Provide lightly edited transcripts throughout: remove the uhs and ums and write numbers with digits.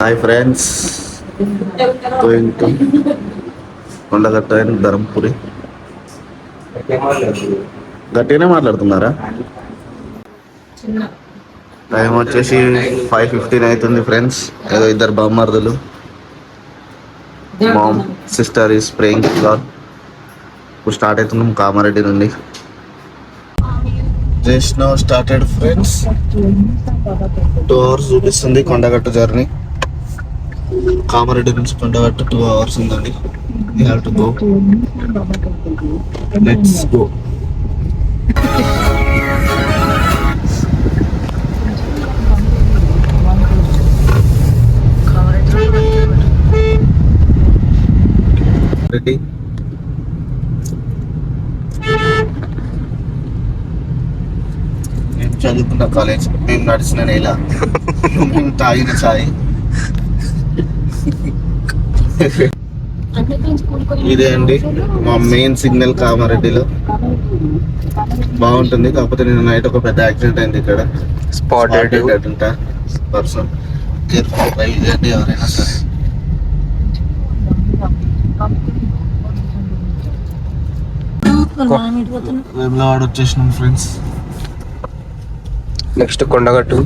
Hi friends, going to Kondagattu and Dharmapuri. గట్టిగానే మాట్లాడుతున్నారా? Time వచ్చేసి 5:15 అవుతుంది ఫ్రెండ్స్. ఏదో ఇద్దరు బామ్మర్దులు, mom sister is praying God. ఇప్పుడు స్టార్ట్ అవుతున్నాం కామారెడ్డి నుండి. Just now started friends. 2 hours చూపిస్తుంది కొండగట్టు జర్నీ. కామారెడ్డి నుంచి కొండగట్టు 2 hours ఉందండి. We have to go. Let's go. Ready? మేము చదువుకున్న కాలేజ్, మేము నడిచిన నేల, మేము తాగిన ఛాయ్. ఇదే అండి మా మెయిన్ సిగ్నల్ కామారెడ్డిలో. బాగుంటుంది, కాకపోతే నేను నైట్ ఒక పెద్ద యాక్సిడెంట్ అయింది ఇక్కడ. Spotted person. కేర్ఫుల్ డ్రైవ్ చేయండి ఎవరైనా సరే. వేములవాడ వచ్చేసినాం ఫ్రెండ్స్. నెక్స్ట్ కొండగట్టు.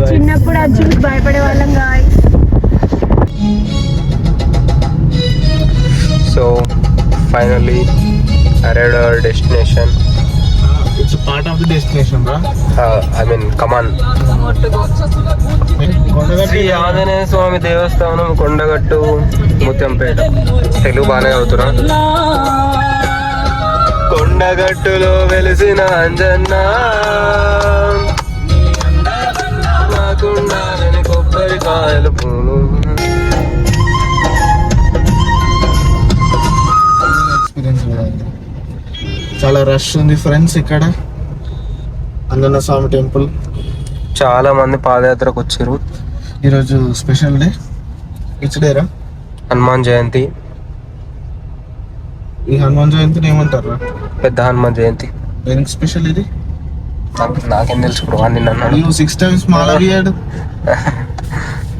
చిన్నప్పుడు అది చూసి భయపడే వాళ్ళం guys. So finally arrived our destination. It's a part of the destination, bro. I mean, come on. Shri Anjaneya Swamy Devasthanam Kondagattu Muthyampet. Telugu బాగానే అవుతున్నా. కొండగట్టులో వెలిసిన అంజన్న నాకుండాలని కొబ్బరికాయలు పూలు. చాలా రష్ ఉంది ఫ్రెండ్స్ ఇక్కడ. అంజన్న స్వామి టెంపుల్. చాలా మంది పాదయాత్రకు వచ్చారు. ఈరోజు స్పెషల్ డే. విచ్ డేరా? హనుమాన్ జయంతి. ఈ హనుమాన్ జయంతిని ఏమంటారు? పెద్ద హనుమాన్ జయంతి. దేనికి స్పెషల్ ఇది? నాకేం తెలుసు బ్రో, అని నన్ను 6 times మాల వేయడు.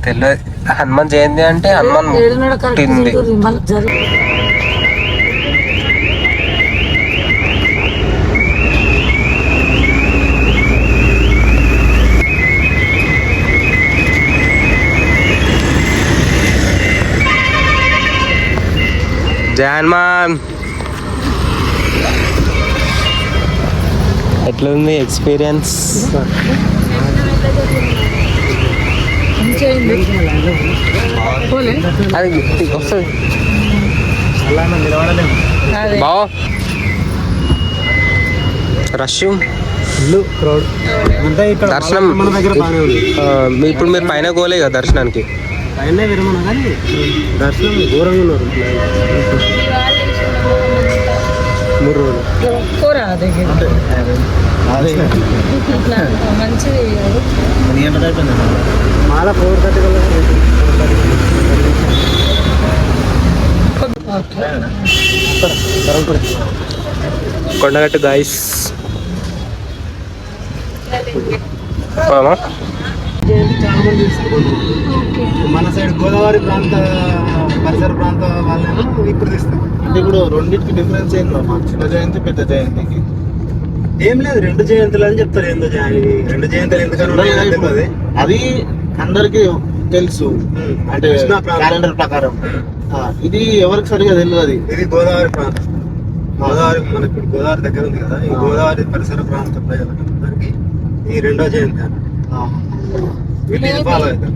తెలియదు. హనుమాన్ జయంతి అంటే హనుమాన్ పుట్టింది. జై హనుమాన్. ఎట్లుంది ఎక్స్పీరియన్స్? అది వస్తుంది బావా. రష్, దర్శనం ఇప్పుడు మీరు పైన పోలే కదా దర్శనానికి. దర్శనం ఘోరంగా ఉన్నారు. 3 రోజులు మాల 4:30 కొండగట్టు గాయస్. మన సైడ్ గోదావరి ప్రాంత పరిసర ప్రాంత వాళ్ళేమో ఇప్పుడు తీస్తారు. అంటే ఇప్పుడు రెండింటికి డిఫరెన్స్ ఏంటమ్మా? చిన్న జయంతి, పెద్ద జయంతికి ఏం లేదు, 2 జయంతులు అని చెప్తారు. ఏందో 2 జయంతులు ఎందుకని అది అందరికి తెలుసు. అంటే క్యాలెండర్ ప్రకారం ఇది ఎవరికి సరిగా తెలియదు. ఇది గోదావరి ప్రాంతం. గోదావరి మనకి ఇప్పుడు గోదావరి దగ్గర ఉంది కదా, ఈ గోదావరి పరిసర ప్రాంత ప్రజలకి ఈ 2వ జయంతి.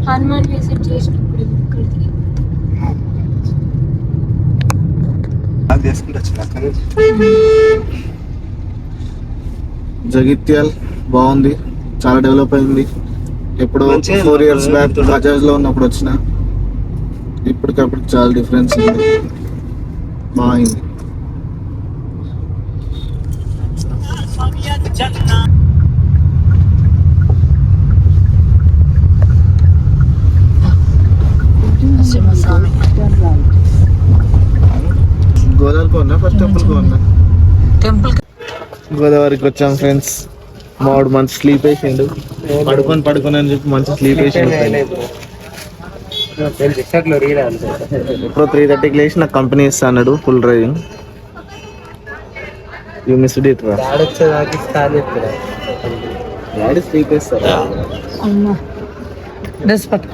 హనుమాన్ విజిట్ చేసినప్పుడు జగిత్యాల్ బాగుంది, చాలా డెవలప్ అయింది. ఎప్పుడు 4 years బ్యాక్ బజాజ్ లో ఉన్నప్పుడు వచ్చిన, ఇప్పటికప్పుడు చాలా డిఫరెన్స్ ఉంది. బాగుంది. గోదావరి పోనా ఫస్ట్ టెంపుల్ పోనా? టెంపుల్ గోదావరికి వచ్చాం ఫ్రెండ్స్. మావాడు మంచి స్లీప్ వేసిండు. పడుకొని అని చెప్పి మంచి స్లీప్ వేసిండు. ఇప్పుడు 3:30కి లేచి నాకు కంపెనీ ఇస్తా అన్నాడు full driving. You missed it రా. డాడీ స్లీప్ వేస్తారా? డ్రెస్ పట్టు.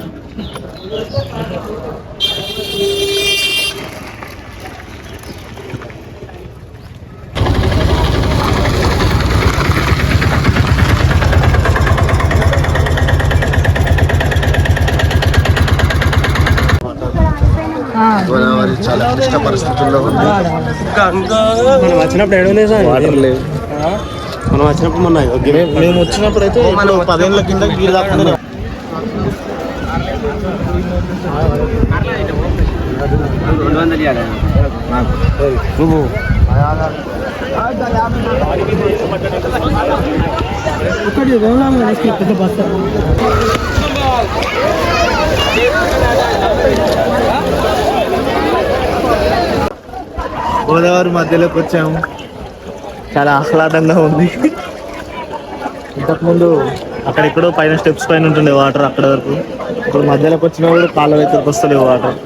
గోదావరి చాలా క్లిష్ట పరిస్థితుల్లో ఉంది. మనం వచ్చినప్పుడు ఎడవలేదు వాటర్ లేవు. మనం వచ్చినప్పుడు మొన్న మేము వచ్చినప్పుడు అయితే 10 ఏళ్ళ కింద గీరు దాకా గోదావరి మధ్యలోకి వచ్చాము. చాలా ఆహ్లాదంగా ఉంది. ఇంతకుముందు అక్కడెక్కడో పైన స్టెప్స్ పైన ఉంటుండే వాటర్ అక్కడ వరకు. ఇప్పుడు మధ్యలోకి వచ్చినా కూడా కాళ్ళ దగ్గరకు వస్తలేవు వాటర్.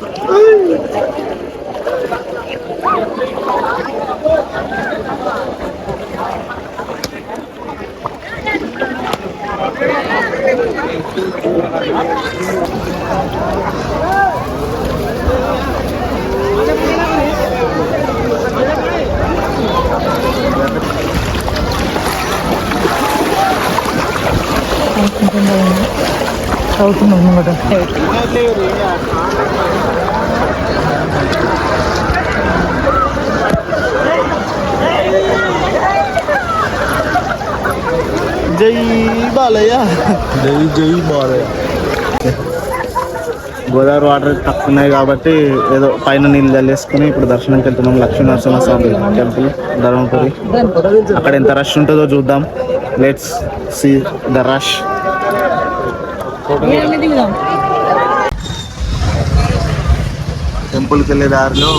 జై బాలయ్య, జై బాలయ్య. గోదావరి వాటర్ తక్కువ ఉన్నాయి కాబట్టి ఏదో పైన నీళ్ళు చల్లేసుకుని ఇప్పుడు దర్శనంకి వెళ్తున్నాం. లక్ష్మీనరసింహస్వామి టెంపుల్ ధర్మపురి. అక్కడ ఎంత రష్ ఉంటుందో చూద్దాం. Let's see the rush. టెంపుల్కి వెళ్ళే దారిలో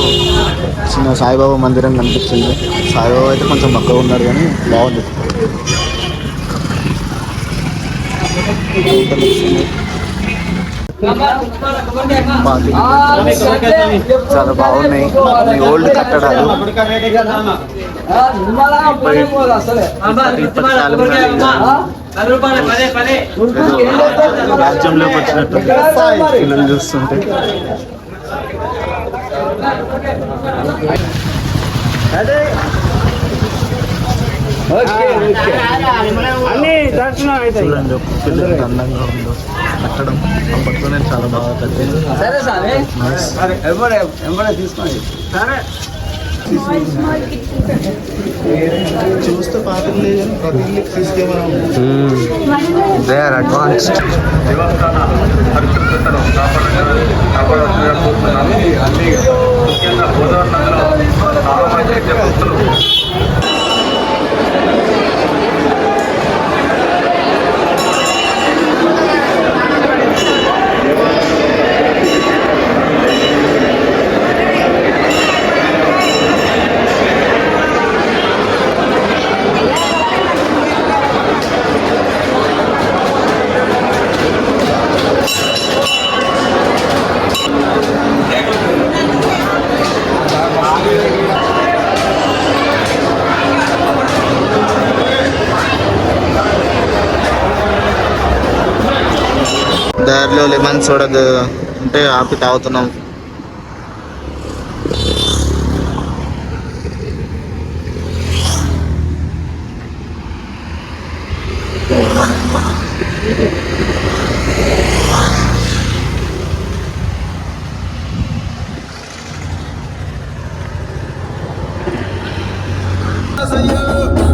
చిన్న సాయిబాబా మందిరం కనిపించింది. సాయిబాబా అయితే కొంచెం బక్కగా ఉన్నారు కానీ బాగుంది. చాలా బాగున్నాయి. ఓల్డ్ కట్టడాలు. రాజ్యంలోకి వచ్చినట్టు పిల్లలు చూస్తుంటే. చూడండి పిల్లలు అందంగా ఉందో కట్టడం. అప్పట్లోనే చాలా బాగా కట్టారు. చూస్తే పాత్ర లేదు ప్రతి ఇల్లుకి తీసుకెళ్ళాం. They are advanced. పరిశుభ్రతను కాపాడాలని కోరుతున్నాను. ముఖ్యంగా గోదావరి నదిలో చాలా మంది భక్తులు దారిలో లెమన్ సోడా ఉంటే ఆపి తాగుతున్నాం. Say